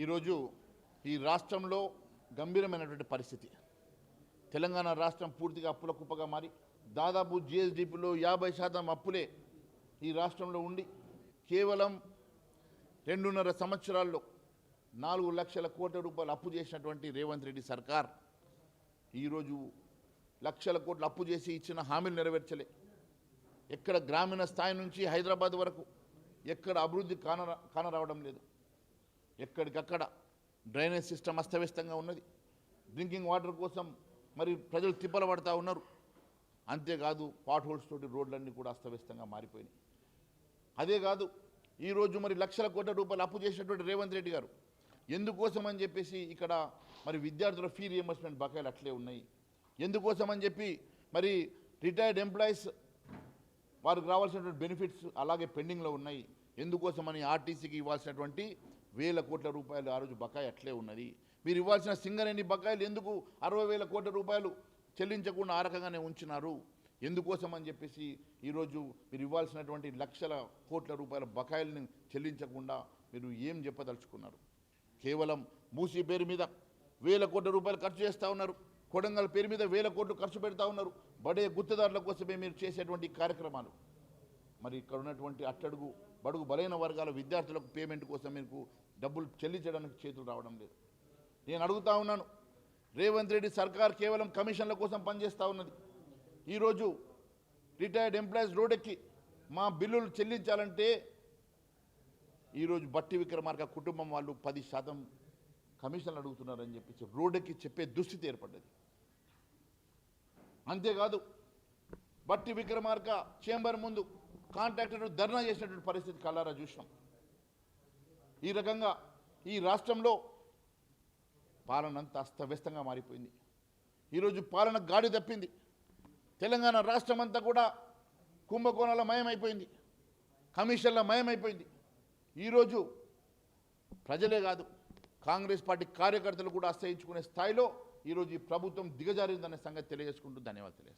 ఈరోజు ఈ రాష్ట్రంలో గంభీరమైనటువంటి పరిస్థితి. తెలంగాణ రాష్ట్రం పూర్తిగా అప్పుల కుప్పగా మారి దాదాపు జిఎస్డిపిలో 50% అప్పులే ఈ రాష్ట్రంలో ఉండి కేవలం 2.5 సంవత్సరాల్లో 4 లక్షల కోట్ల రూపాయలు అప్పు చేసినటువంటి రేవంత్ రెడ్డి సర్కార్ ఈరోజు లక్షల కోట్లు అప్పు చేసి ఇచ్చిన హామీలు నెరవేర్చలే. ఎక్కడ గ్రామీణ స్థాయి నుంచి హైదరాబాద్ వరకు ఎక్కడ అభివృద్ధి కానరావడం లేదు. ఎక్కడికక్కడ డ్రైనేజ్ సిస్టమ్ అస్తవ్యస్తంగా ఉన్నది. డ్రింకింగ్ వాటర్ కోసం మరి ప్రజలు తిప్పలు పడతా ఉన్నారు. అంతేకాదు పాట్ హోల్స్ తోటి రోడ్లన్నీ కూడా అస్తవ్యస్తంగా మారిపోయినాయి. అదే కాదు ఈరోజు మరి లక్షల కోట్ల రూపాయలు అప్పు చేసినటువంటి రేవంత్ రెడ్డి గారు ఎందుకోసం అని చెప్పేసి ఇక్కడ మరి విద్యార్థుల ఫీ రియంబర్స్మెంట్ బకాయిలు అట్లే ఉన్నాయి. ఎందుకోసం అని చెప్పి మరి రిటైర్డ్ ఎంప్లాయీస్ వారికి రావాల్సినటువంటి బెనిఫిట్స్ అలాగే పెండింగ్లో ఉన్నాయి. ఎందుకోసమని ఆర్టీసీకి ఇవ్వాల్సినటువంటి 1,000 కోట్ల రూపాయలు ఆ రోజు బకాయి అట్లే ఉన్నది. మీరు ఇవ్వాల్సిన సింగరేణి బకాయిలు ఎందుకు 60,000 కోట్ల రూపాయలు చెల్లించకుండా ఆ రకంగానే ఉంచినారు? ఎందుకోసం అని చెప్పేసి ఈరోజు మీరు ఇవ్వాల్సినటువంటి లక్షల కోట్ల రూపాయల బకాయిలను చెల్లించకుండా మీరు ఏం చెప్పదలుచుకున్నారు? కేవలం మూసీ పేరు మీద 1,000 కోట్ల రూపాయలు ఖర్చు చేస్తూ ఉన్నారు. కొడంగల్ పేరు మీద 1,000 కోట్లు ఖర్చు పెడతా ఉన్నారు. బడే గుత్తదారుల కోసమే మీరు చేసేటువంటి కార్యక్రమాలు. మరి ఇక్కడ ఉన్నటువంటి అట్టడుగు బడుగు బలైన వర్గాల విద్యార్థులకు పేమెంట్ కోసం మీకు డబ్బులు చెల్లించడానికి చేతులు రావడం లేదు. నేను అడుగుతా ఉన్నాను, రేవంత్ రెడ్డి సర్కార్ కేవలం కమిషన్ల కోసం పనిచేస్తూ ఉన్నది. ఈరోజు రిటైర్డ్ ఎంప్లాయీస్ రోడ్డెక్కి మా బిల్లులు చెల్లించాలంటే ఈరోజు బట్టి విక్రమార్క కుటుంబం వాళ్ళు 10% కమిషన్లు అడుగుతున్నారని చెప్పేసి రోడ్డెక్కి చెప్పే దుస్థితి ఏర్పడ్డది. అంతేకాదు బట్టి విక్రమార్క చేంబర్ ముందు కాంట్రాక్టర్ ధర్నా చేసినటువంటి పరిస్థితి కళ్ళారా చూసినాం. ఈ రకంగా ఈ రాష్ట్రంలో పాలన అంతా అస్తవ్యస్తంగా మారిపోయింది. ఈరోజు పాలన గాడి తప్పింది. తెలంగాణ రాష్ట్రం అంతా కూడా కుంభకోణాల మయమైపోయింది, కమిషన్ల మయమైపోయింది. ఈరోజు ప్రజలే కాదు కాంగ్రెస్ పార్టీ కార్యకర్తలు కూడా అసహించుకునే స్థాయిలో ఈరోజు ఈ ప్రభుత్వం దిగజారిందనే సంగతి తెలియజేసుకుంటూ ధన్యవాదాలు తెలియజేస్తాను.